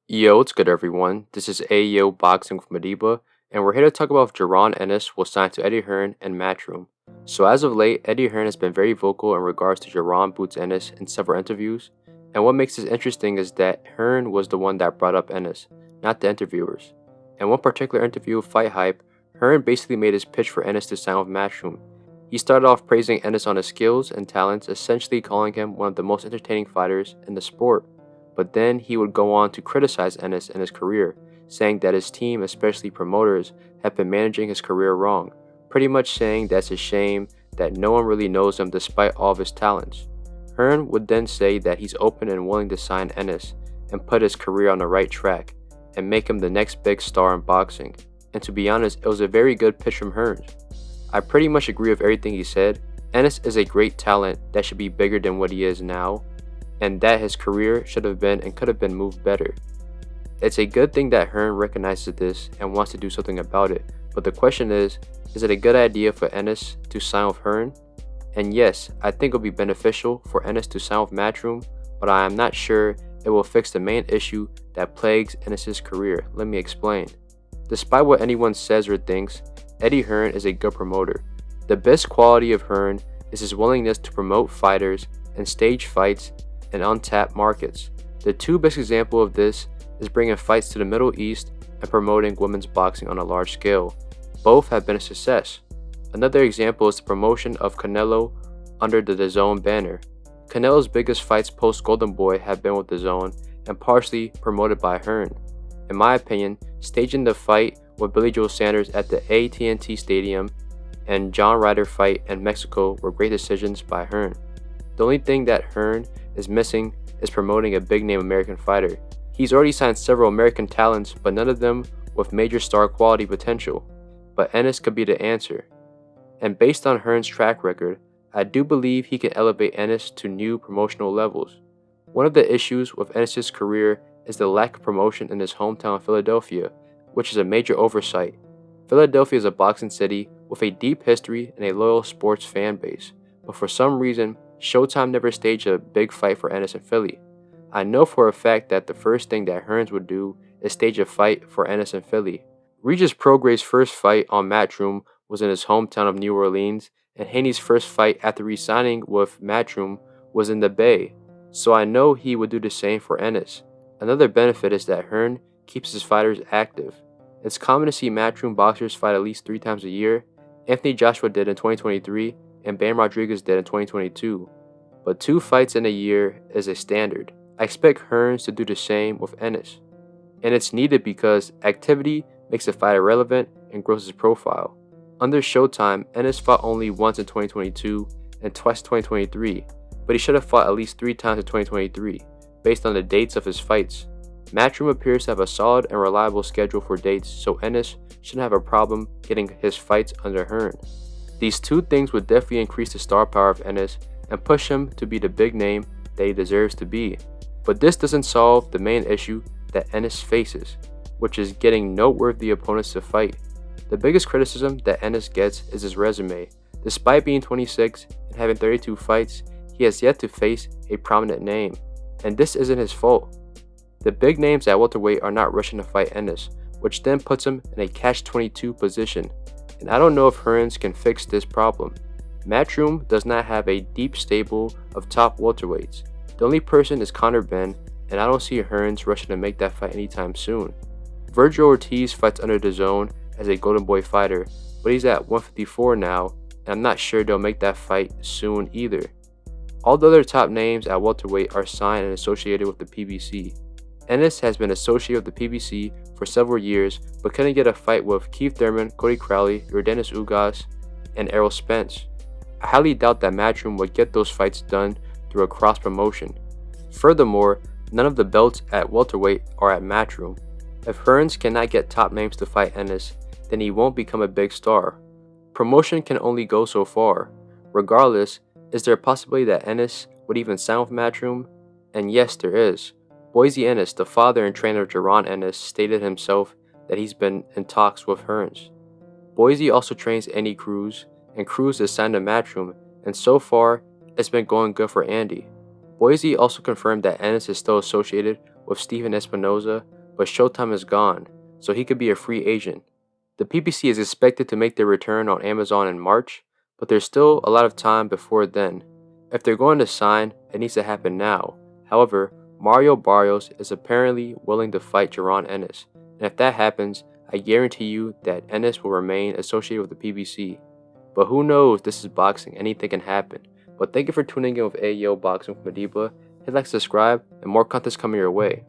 Yo, what's good everyone? This is Ayo Boxing with Madiba, and we're here to talk about if Jaron Ennis will sign to Eddie Hearn and Matchroom. So as of late, Eddie Hearn has been very vocal in regards to Jaron Boots Ennis in several interviews, and what makes this interesting is that Hearn was the one that brought up Ennis, not the interviewers. In one particular interview with Fight Hype, Hearn basically made his pitch for Ennis to sign with Matchroom. He started off praising Ennis on his skills and talents, essentially calling him one of the most entertaining fighters in the sport. But then he would go on to criticize Ennis and his career, saying that his team, especially promoters, have been managing his career wrong, pretty much saying that's a shame that no one really knows him despite all of his talents. Hearn would then say that he's open and willing to sign Ennis and put his career on the right track and make him the next big star in boxing. And to be honest, it was a very good pitch from Hearn. I pretty much agree with everything he said. Ennis is a great talent that should be bigger than what he is now, and that his career should have been and could have been moved better. It's a good thing that Hearn recognizes this and wants to do something about it, but the question is it a good idea for Ennis to sign with Hearn? And yes, I think it will be beneficial for Ennis to sign with Matchroom, but I am not sure it will fix the main issue that plagues Ennis' career. Let me explain. Despite what anyone says or thinks, Eddie Hearn is a good promoter. The best quality of Hearn is his willingness to promote fighters and stage fights in untapped markets. The two best examples of this is bringing fights to the Middle East and promoting women's boxing on a large scale. Both have been a success. Another example is the promotion of Canelo under the DAZN banner. Canelo's biggest fights post Golden Boy have been with DAZN and partially promoted by Hearn. In my opinion, staging the fight with Billy Joe Sanders at the AT&T Stadium and John Ryder fight in Mexico were great decisions by Hearn. The only thing that Hearn is missing is promoting a big-name American fighter. He's already signed several American talents, but none of them with major star quality potential. But Ennis could be the answer. And based on Hearn's track record, I do believe he can elevate Ennis to new promotional levels. One of the issues with Ennis' career is the lack of promotion in his hometown Philadelphia, which is a major oversight. Philadelphia is a boxing city with a deep history and a loyal sports fan base, but for some reason, Showtime never staged a big fight for Ennis in Philly. I know for a fact that the first thing that Hearns would do is stage a fight for Ennis in Philly. Regis Prograis's first fight on Matchroom was in his hometown of New Orleans, and Haney's first fight after re-signing with Matchroom was in the Bay, so I know he would do the same for Ennis. Another benefit is that Hearn keeps his fighters active. It's common to see Matchroom boxers fight at least 3 times a year. Anthony Joshua did in 2023, and Bam Rodriguez did in 2022. But 2 fights in a year is a standard. I expect Hearns to do the same with Ennis. And it's needed because activity makes a fighter relevant and grows his profile. Under Showtime, Ennis fought only once in 2022 and twice in 2023, but he should have fought at least 3 times in 2023, based on the dates of his fights. Matchroom appears to have a solid and reliable schedule for dates, so Ennis shouldn't have a problem getting his fights under Hearn. These 2 things would definitely increase the star power of Ennis and push him to be the big name that he deserves to be. But this doesn't solve the main issue that Ennis faces, which is getting noteworthy opponents to fight. The biggest criticism that Ennis gets is his resume. Despite being 26 and having 32 fights, he has yet to face a prominent name, and this isn't his fault. The big names at welterweight are not rushing to fight Ennis, which then puts him in a catch-22 position, and I don't know if Hearns can fix this problem. Matchroom does not have a deep stable of top welterweights. The only person is Conor Benn, and I don't see Hearns rushing to make that fight anytime soon. Virgil Ortiz fights under DAZN as a Golden Boy fighter, but he's at 154 now, and I'm not sure they'll make that fight soon either. All the other top names at welterweight are signed and associated with the PBC. Ennis has been associated with the PBC for several years, but couldn't get a fight with Keith Thurman, Cody Crowley, Yordenis Ugas, and Errol Spence. I highly doubt that Matchroom would get those fights done through a cross promotion. Furthermore, none of the belts at welterweight are at Matchroom. If Hearns cannot get top names to fight Ennis, then he won't become a big star. Promotion can only go so far. Regardless, is there a possibility that Ennis would even sign with Matchroom? And yes, there is. Boise Ennis, the father and trainer of Jaron Ennis, stated himself that he's been in talks with Hearns. Boise also trains Andy Cruz, and Cruz is signed to Matchroom, and so far, it's been going good for Andy. Boise also confirmed that Ennis is still associated with Steven Espinoza, but Showtime is gone, so he could be a free agent. The PBC is expected to make their return on Amazon in March, but there's still a lot of time before then. If they're going to sign, it needs to happen now. However, Mario Barrios is apparently willing to fight Jaron Ennis, and if that happens, I guarantee you that Ennis will remain associated with the PBC. But who knows, this is boxing, anything can happen. But thank you for tuning in with AEO Boxing with Madiba. Hit like, subscribe, and more content's coming your way.